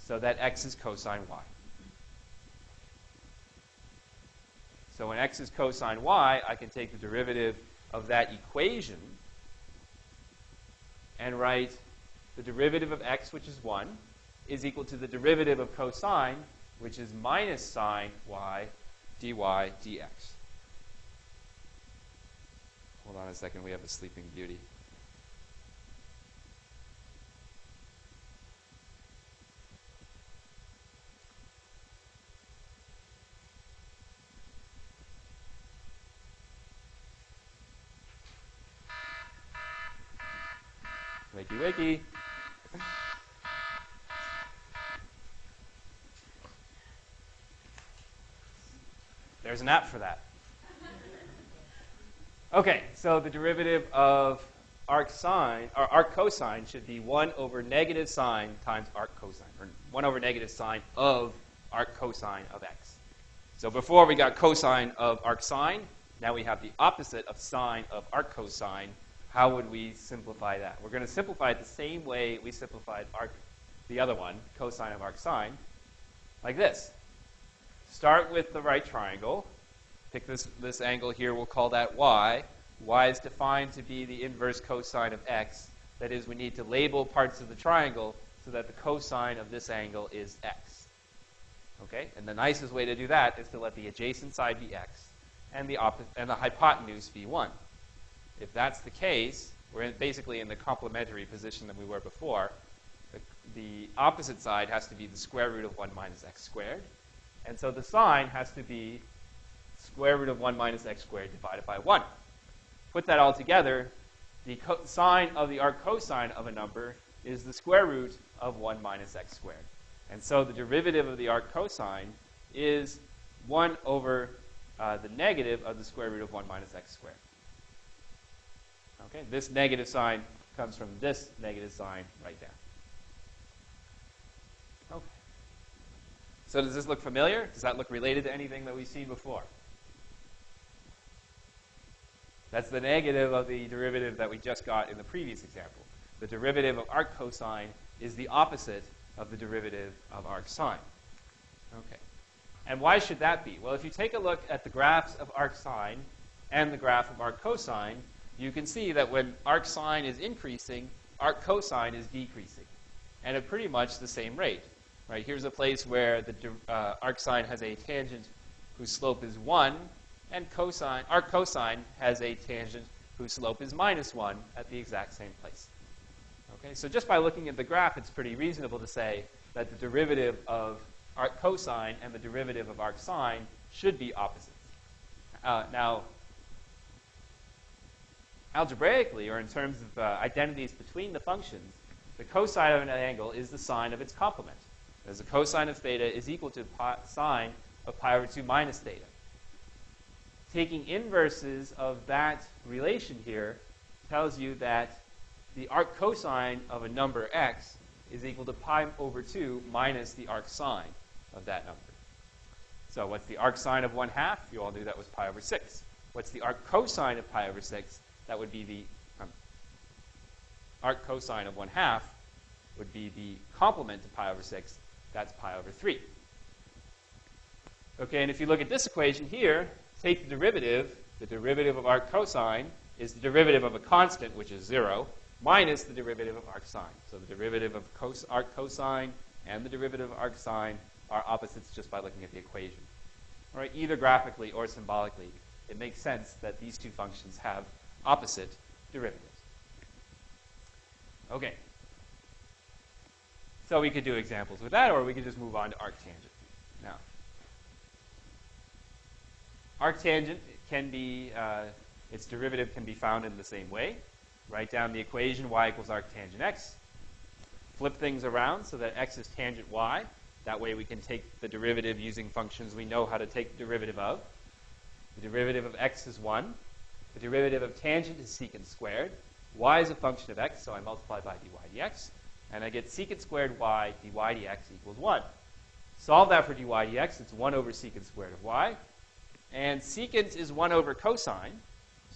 so that x is cosine y. So when x is cosine y, I can take the derivative of that equation and write the derivative of x, which is 1, is equal to the derivative of cosine, which is minus sine y dy dx. Hold on a second, we have a sleeping beauty. Wakey, wakey. There's an app for that. Okay, so the derivative of arcsine, or arccosine, should be 1 over negative sine times arccosine, or 1 over negative sine of arccosine of x. So before we got cosine of arcsine, now we have the opposite of sine of arccosine. How would we simplify that? We're going to simplify it the same way we simplified the other one, cosine of arcsine, like this. Start with the right triangle. Pick this angle here, we'll call that y. Y is defined to be the inverse cosine of x. That is, we need to label parts of the triangle so that the cosine of this angle is x. Okay? And the nicest way to do that is to let the adjacent side be x and the hypotenuse be 1. If that's the case, we're basically in the complementary position that we were before. The opposite side has to be the square root of 1 minus x squared. And so the sine has to be square root of 1 minus x squared divided by 1. Put that all together, the sine of the arccosine of a number is the square root of 1 minus x squared. And so the derivative of the arccosine is 1 over the negative of the square root of 1 minus x squared. Okay, this negative sign comes from this negative sign right there. Okay. So does this look familiar? Does that look related to anything that we've seen before? That's the negative of the derivative that we just got in the previous example. The derivative of arccosine is the opposite of the derivative of arcsine. Okay. And why should that be? Well, if you take a look at the graphs of arcsine and the graph of arccosine, you can see that when arcsine is increasing, arccosine is decreasing, and at pretty much the same rate. Right? Here's a place where the arcsine has a tangent whose slope is 1, and arccosine has a tangent whose slope is minus 1 at the exact same place. Okay? So just by looking at the graph, it's pretty reasonable to say that the derivative of arccosine and the derivative of arcsine should be opposites. Now, algebraically, or in terms of identities between the functions, the cosine of an angle is the sine of its complement. As the cosine of theta is equal to sine of pi over 2 minus theta. Taking inverses of that relation here tells you that the arccosine of a number x is equal to pi over 2 minus the arcsine of that number. So what's the arcsine of 1/2? You all knew that was pi over 6. What's the arccosine of pi over 6? That would be the arccosine of 1/2 would be the complement to pi over 6. That's pi over 3. Okay, and if you look at this equation here, take the derivative. The derivative of arccosine is the derivative of a constant, which is 0. minus the derivative of arcsine. So the derivative of arccosine and the derivative of arcsine are opposites just by looking at the equation. All right, either graphically or symbolically, it makes sense that these two functions have opposite derivatives. Okay. So we could do examples with that, or we could just move on to arctangent. Now, arctangent can be, its derivative can be found in the same way. Write down the equation y equals arctangent x. Flip things around so that x is tangent y. That way we can take the derivative using functions we know how to take the derivative of. The derivative of x is 1. The derivative of tangent is secant squared. Y is a function of x, so I multiply by dy dx. And I get secant squared y dy dx equals 1. Solve that for dy dx. It's 1 over secant squared of y. And secant is 1 over cosine.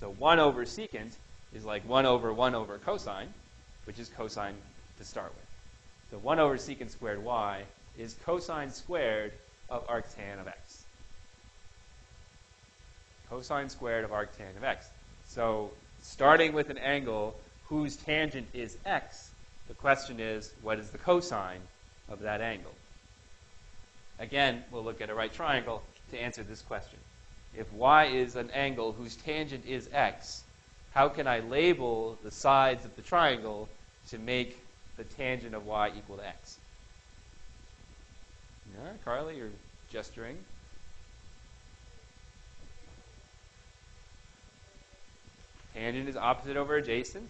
So 1 over secant is like 1 over cosine, which is cosine to start with. So 1 over secant squared y is cosine squared of arctan of x. Cosine squared of arctan of x. So starting with an angle whose tangent is x, the question is, what is the cosine of that angle? Again, we'll look at a right triangle to answer this question. If y is an angle whose tangent is x, how can I label the sides of the triangle to make the tangent of y equal to x? Yeah, Carly, you're gesturing. Tangent is opposite over adjacent.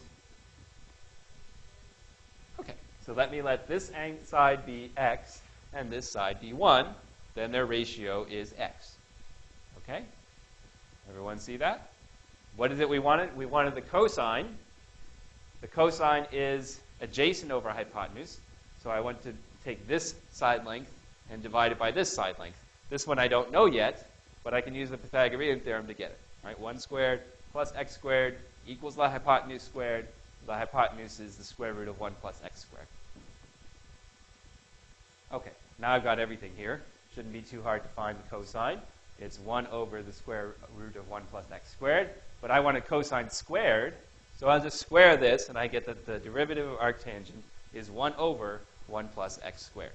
Okay, so let this side be x and this side be 1. Then their ratio is x. Okay? Everyone see that? What is it we wanted? We wanted the cosine. The cosine is adjacent over hypotenuse. So I want to take this side length and divide it by this side length. This one I don't know yet, but I can use the Pythagorean theorem to get it. Right? 1 squared plus x squared equals the hypotenuse squared. The hypotenuse is the square root of 1 plus x squared. Okay, now I've got everything here. Shouldn't be too hard to find the cosine. It's 1 over the square root of 1 plus x squared. But I want a cosine squared, so I'll just square this, and I get that the derivative of arctangent is 1 over 1 plus x squared.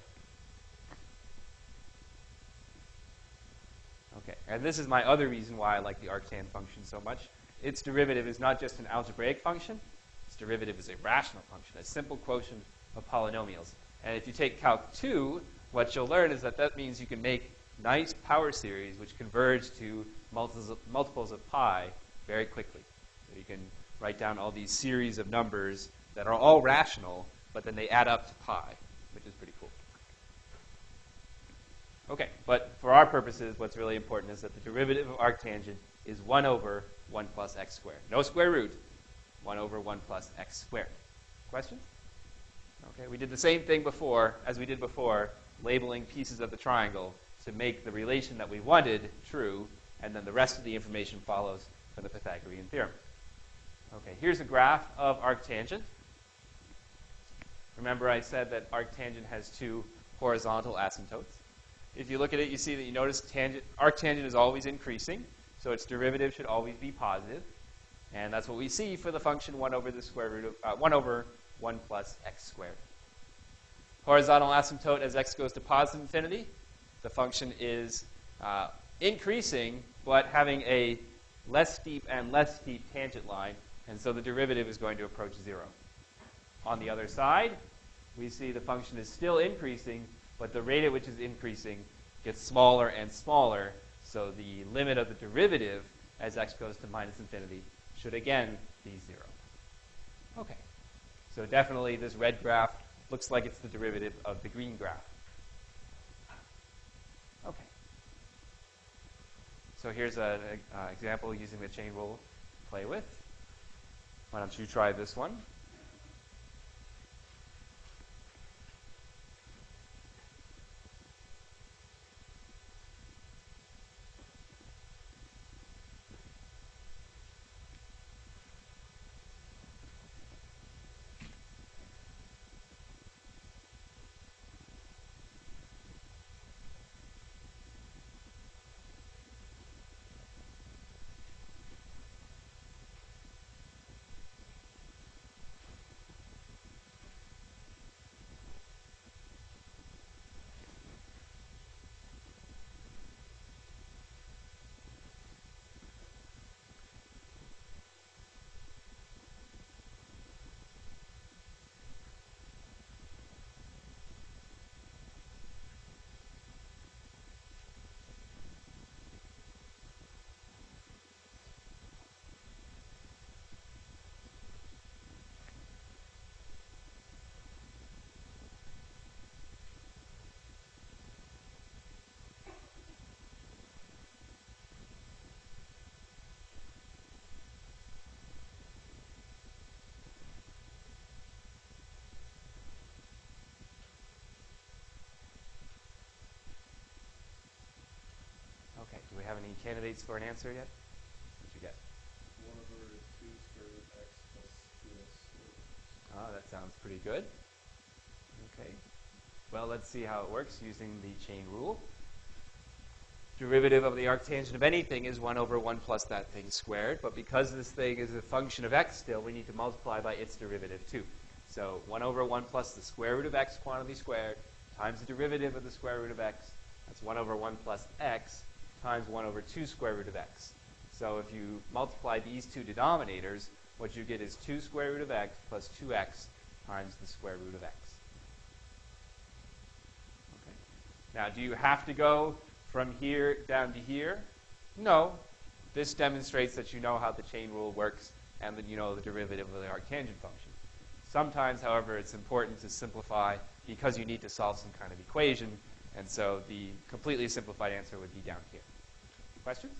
Okay, and this is my other reason why I like the arctan function so much. Its derivative is not just an algebraic function. Its derivative is a rational function, a simple quotient of polynomials. And if you take Calc 2, what you'll learn is that that means you can make nice power series which converge to multiples of pi very quickly. So you can write down all these series of numbers that are all rational, but then they add up to pi, which is pretty cool. Okay, but for our purposes, what's really important is that the derivative of arctangent is 1 over 1 plus x squared. No square root, 1 over 1 plus x squared. Questions? Okay, we did the same thing before, as we did before, labeling pieces of the triangle to make the relation that we wanted true, and then the rest of the information follows from the Pythagorean theorem. Okay, here's a graph of arctangent. Remember I said that arctangent has 2 horizontal asymptotes. If you look at it, you see that you notice arctangent is always increasing, so its derivative should always be positive. And that's what we see for the function 1 over the square root of 1 over 1 plus x squared. Horizontal asymptote as x goes to positive infinity, the function is increasing, but having a less steep and less steep tangent line, and so the derivative is going to approach 0. On the other side, we see the function is still increasing, but the rate at which it's increasing gets smaller and smaller, so the limit of the derivative as x goes to minus infinity should again be 0. Okay, so definitely this red graph looks like it's the derivative of the green graph. Okay. So here's an example using the chain rule to play with. Why don't you try this one? candidates for an answer yet? What'd you get? 1/2 square root x plus 2x squared. Oh, that sounds pretty good. Okay. Well, let's see how it works using the chain rule. Derivative of the arctangent of anything is 1/1 plus that thing squared. But because this thing is a function of x still, we need to multiply by its derivative too. So 1/1 plus the square root of x quantity squared times the derivative of the square root of x. That's 1/1 plus x times 1/2 square root of x. So if you multiply these two denominators, what you get is 2 square root of x plus 2x times the square root of x. Okay. Now, do you have to go from here down to here? No. This demonstrates that you know how the chain rule works and that you know the derivative of the arctangent function. Sometimes, however, it's important to simplify because you need to solve some kind of equation, and so the completely simplified answer would be down here. Questions?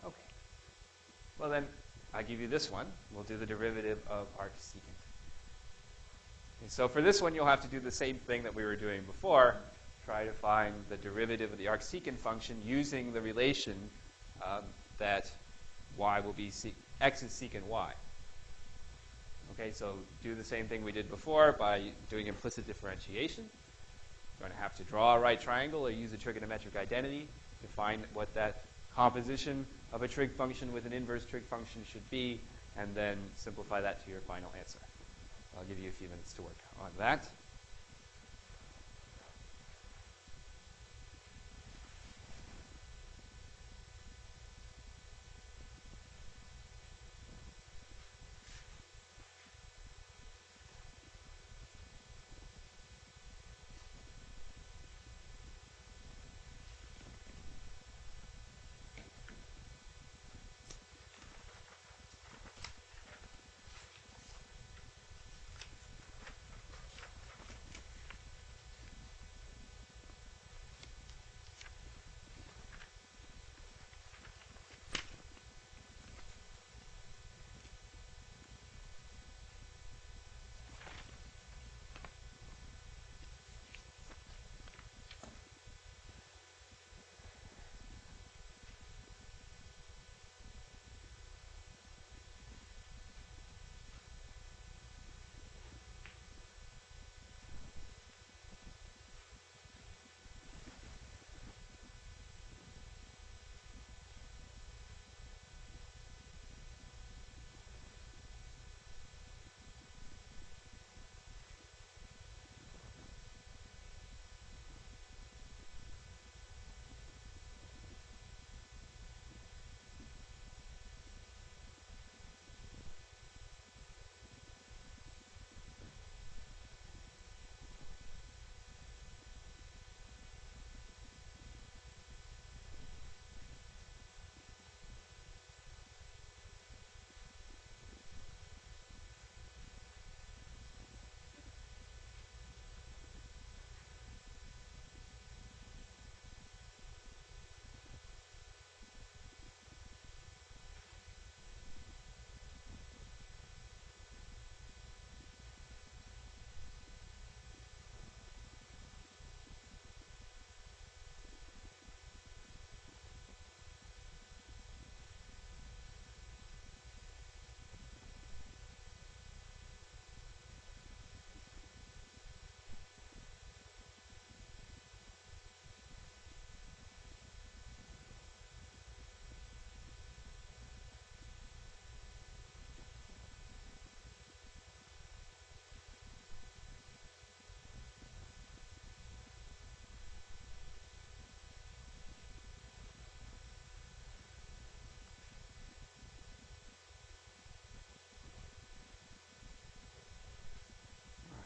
Okay. Well then, I give you this one. We'll do the derivative of arcsecant. Okay, so for this one, you'll have to do the same thing that we were doing before. Try to find the derivative of the arcsecant function using the relation that y will be x is secant y. Okay, so do the same thing we did before by doing implicit differentiation. You're going to have to draw a right triangle or use a trigonometric identity to find what that composition of a trig function with an inverse trig function should be, and then simplify that to your final answer. I'll give you a few minutes to work on that.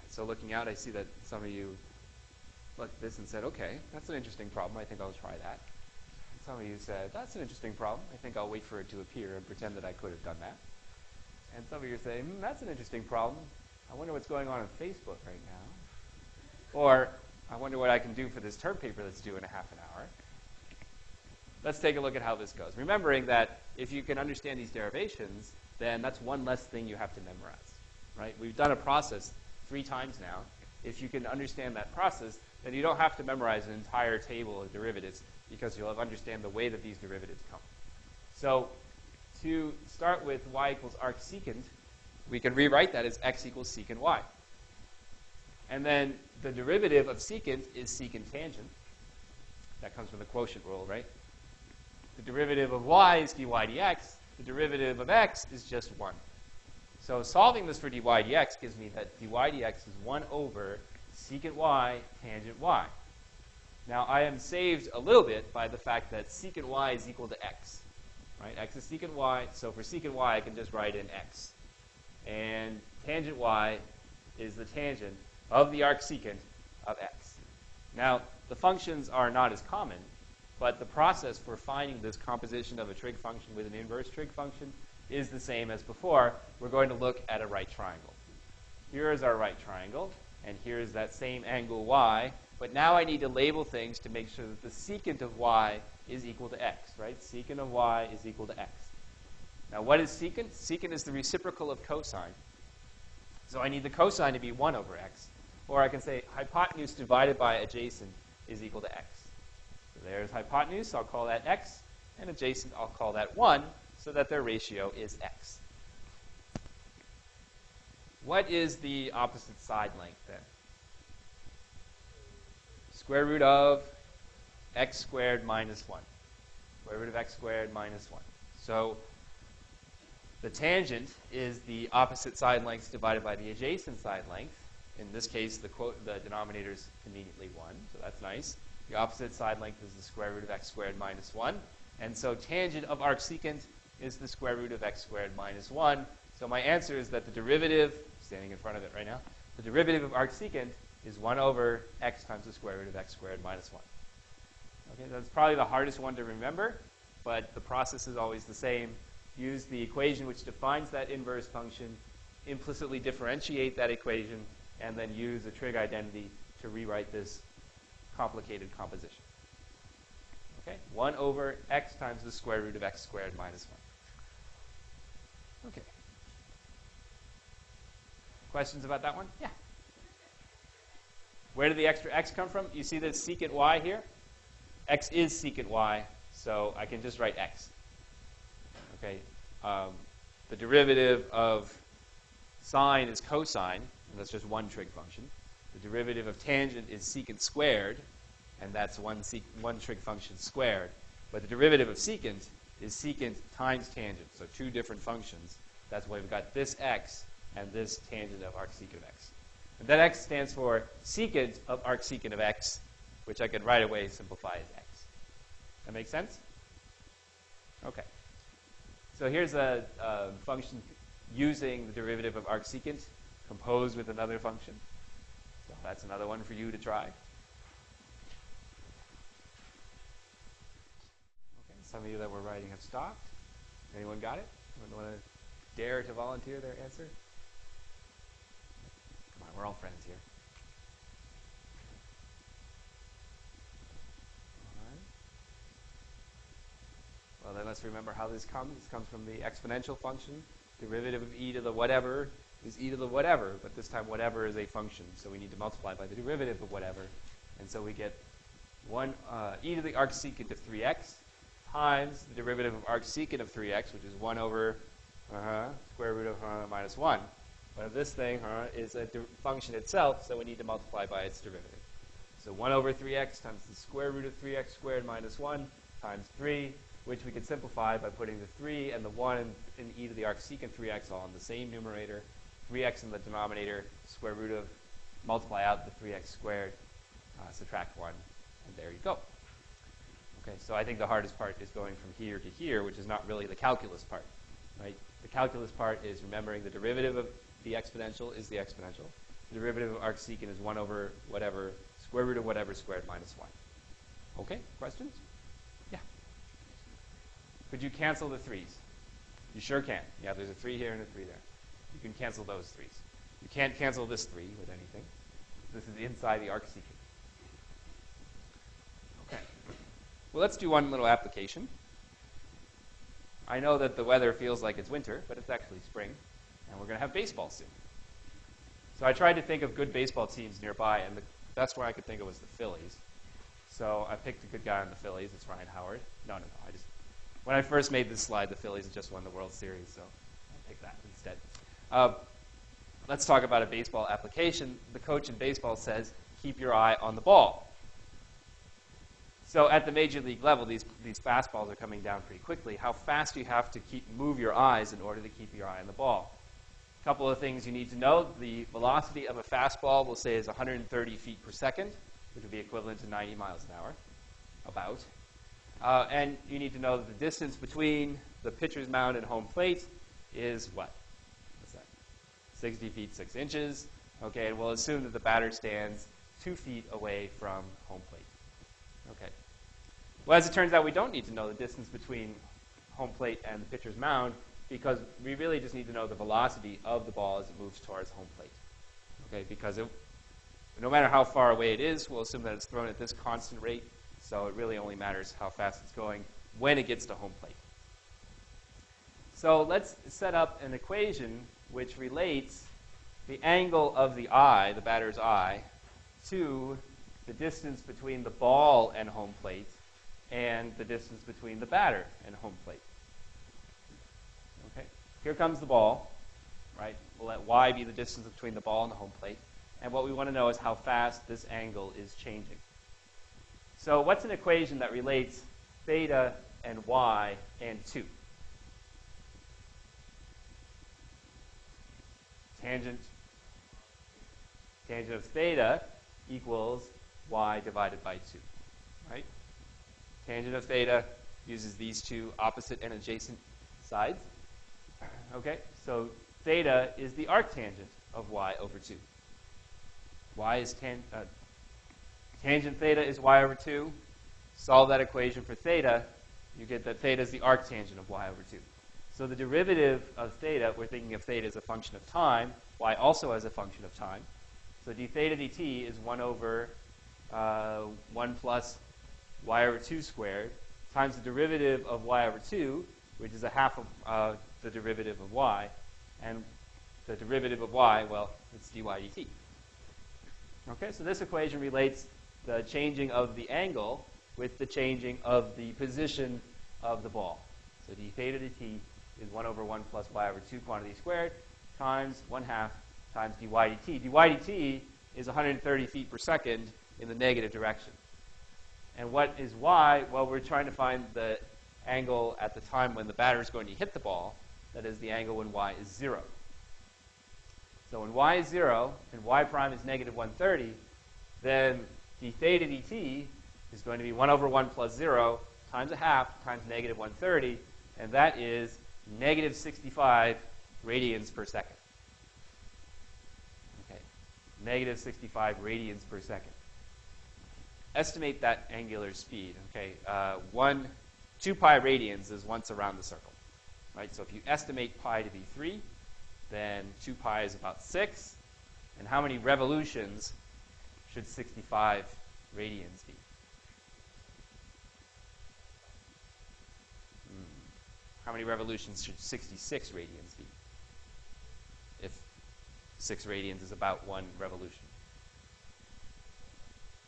So looking out, I see that some of you looked at this and said, okay, that's an interesting problem. I think I'll try that. And some of you said, that's an interesting problem. I think I'll wait for it to appear and pretend that I could have done that. And some of you say, that's an interesting problem. I wonder what's going on Facebook right now. Or, I wonder what I can do for this term paper that's due in a half an hour. Let's take a look at how this goes. Remembering that if you can understand these derivations, then that's one less thing you have to memorize. right? We've done a process 3 times now. If you can understand that process, then you don't have to memorize an entire table of derivatives because you'll understand the way that these derivatives come. So to start with y equals arcsecant, we can rewrite that as x equals secant y. And then the derivative of secant is secant tangent. That comes from the quotient rule, right? The derivative of y is dy dx. The derivative of x is just 1. So solving this for dy dx gives me that dy dx is 1 over secant y tangent y. Now, I am saved a little bit by the fact that secant y is equal to x. Right? X is secant y, so for secant y, I can just write in x. And tangent y is the tangent of the arcsecant of x. Now, the functions are not as common, but the process for finding this composition of a trig function with an inverse trig function is the same as before. We're going to look at a right triangle. Here is our right triangle, and here is that same angle y. But now I need to label things to make sure that the secant of y is equal to x, right? Secant of y is equal to x. Now, what is secant? Secant is the reciprocal of cosine. So I need the cosine to be 1 over x. Or I can say hypotenuse divided by adjacent is equal to x. So there's hypotenuse, I'll call that x, and adjacent, I'll call that 1, so that their ratio is x. What is the opposite side length then? Square root of x squared minus 1. Square root of x squared minus 1. So the tangent is the opposite side length divided by the adjacent side length. In this case, the denominator is conveniently 1, so that's nice. The opposite side length is the square root of x squared minus 1. And so tangent of arcsecant is the square root of x squared minus 1. So my answer is that the derivative, standing in front of it right now, the derivative of arcsecant is 1 over x times the square root of x squared minus 1. Okay, that's probably the hardest one to remember, but the process is always the same. Use the equation which defines that inverse function, implicitly differentiate that equation, and then use a trig identity to rewrite this complicated composition. Okay, 1 over x times the square root of x squared minus 1. Okay. Questions about that one? Yeah. Where did the extra x come from? You see this secant y here? X is secant y, so I can just write x. Okay. The derivative of sine is cosine, and that's just one trig function. The derivative of tangent is secant squared, and that's one trig function squared. But the derivative of secant is secant times tangent, so 2 different functions. That's why we've got this x and this tangent of arcsecant of x. And that x stands for secant of arcsecant of x, which I could right away simplify as x. That make sense? Okay. So here's a function using the derivative of arcsecant composed with another function. So that's another one for you to try. Okay, some of you that were writing have stopped. Anyone got it? Anyone want to dare to volunteer their answer? Come on, we're all friends here. All right. Well, then let's remember how this comes. This comes from the exponential function. Derivative of e to the whatever is e to the whatever, but this time whatever is a function, so we need to multiply by the derivative of whatever. And so we get e to the arcsecant of 3x times the derivative of arcsecant of 3x, which is 1 over square root of minus 1. But this thing is a function itself, so we need to multiply by its derivative. So 1 over 3x times the square root of 3x squared minus 1 times 3, which we can simplify by putting the 3 and the 1 in e to the arcsecant 3x all in the same numerator, 3x in the denominator, square root of, multiply out the 3x squared, subtract 1, and there you go. Okay, so I think the hardest part is going from here to here, which is not really the calculus part, right? The calculus part is remembering the derivative of the exponential is the exponential. The derivative of arcsecant is 1 over whatever, square root of whatever squared minus 1. Okay, questions? Yeah. Could you cancel the 3's? You sure can. Yeah, there's a 3 here and a 3 there. You can cancel those 3's. You can't cancel this 3 with anything. This is inside the arcsecant. Okay. Well, let's do one little application. I know that the weather feels like it's winter, but it's actually spring, and we're going to have baseball soon. So I tried to think of good baseball teams nearby, and the best one I could think of was the Phillies. So I picked a good guy on the Phillies. It's Ryan Howard. No. When I first made this slide, the Phillies had just won the World Series, so I picked that instead. Let's talk about a baseball application. The coach in baseball says, keep your eye on the ball. So at the major league level, these fastballs are coming down pretty quickly. How fast do you have to move your eyes in order to keep your eye on the ball? A couple of things you need to know. The velocity of a fastball, we'll say, is 130 feet per second, which would be equivalent to 90 miles an hour, about. And you need to know that the distance between the pitcher's mound and home plate is what? What's that? 60 feet, 6 inches. Okay, and we'll assume that the batter stands 2 feet away from home plate. Okay. Well, as it turns out, we don't need to know the distance between home plate and the pitcher's mound because we really just need to know the velocity of the ball as it moves towards home plate. Okay, because no matter how far away it is, we'll assume that it's thrown at this constant rate, so it really only matters how fast it's going when it gets to home plate. So let's set up an equation which relates the angle of the eye, the batter's eye, to the distance between the ball and home plate and the distance between the batter and home plate. Okay, here comes the ball, right? We'll let y be the distance between the ball and the home plate. And what we want to know is how fast this angle is changing. So what's an equation that relates theta and y and 2? Tangent of theta equals y divided by 2, right? Tangent of theta uses these two opposite and adjacent sides. Okay, so theta is the arctangent of y over 2. Tangent theta is y over 2. Solve that equation for theta. You get that theta is the arctangent of y over 2. So the derivative of theta, we're thinking of theta as a function of time, y also as a function of time. So d theta dt is 1 over 1 plus y over 2 squared times the derivative of y over 2, which is a half of the derivative of y. And the derivative of y, well, it's dy dt. Okay, so this equation relates the changing of the angle with the changing of the position of the ball. So d theta dt is 1 over 1 plus y over 2 quantity squared times 1/2 times dy dt. dy dt is 130 feet per second in the negative direction. And what is y? Well, we're trying to find the angle at the time when the batter is going to hit the ball. That is the angle when y is 0. So when y is 0 and y prime is negative 130, then d theta dt is going to be 1 over 1 plus 0 times 1/2 times negative 130, and that is negative 65 radians per second. Okay, negative 65 radians per second. Estimate that angular speed. Okay, 2 pi radians is once around the circle, right? So if you estimate pi to be 3, then 2 pi is about 6. And how many revolutions should 65 radians be? How many revolutions should 66 radians be? If 6 radians is about 1 revolution.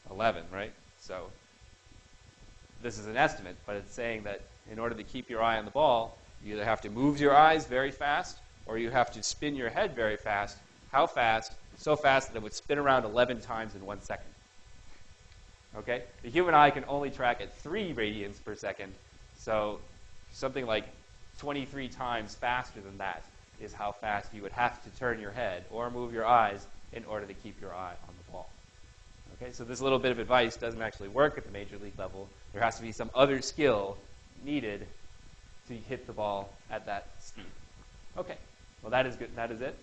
11, right? So this is an estimate, but it's saying that in order to keep your eye on the ball, you either have to move your eyes very fast or you have to spin your head very fast. How fast? So fast that it would spin around 11 times in 1 second. Okay? The human eye can only track at 3 radians per second, so something like 23 times faster than that is how fast you would have to turn your head or move your eyes in order to keep your eye on the ball. Okay, so this little bit of advice doesn't actually work at the major league level. There has to be some other skill needed to hit the ball at that speed. Okay, well that is good. That is it.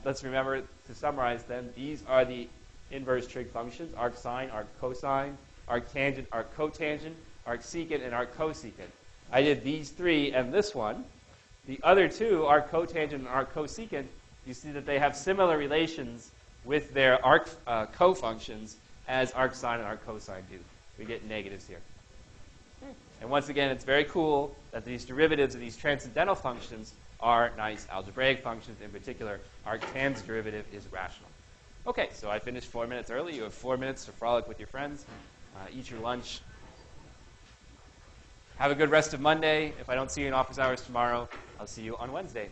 Let's remember to summarize then. These are the inverse trig functions: arcsine, arccosine, arctangent, arccotangent, arcsecant, and arccosecant. I did these 3 and this one. The other 2, arccotangent and arccosecant, you see that they have similar relations with their co-functions as arcsine and arccosine do. We get negatives here. And once again, it's very cool that these derivatives of these transcendental functions are nice algebraic functions. In particular, arctan's derivative is rational. Okay, so I finished 4 minutes early. You have 4 minutes to frolic with your friends, eat your lunch. Have a good rest of Monday. If I don't see you in office hours tomorrow, I'll see you on Wednesday.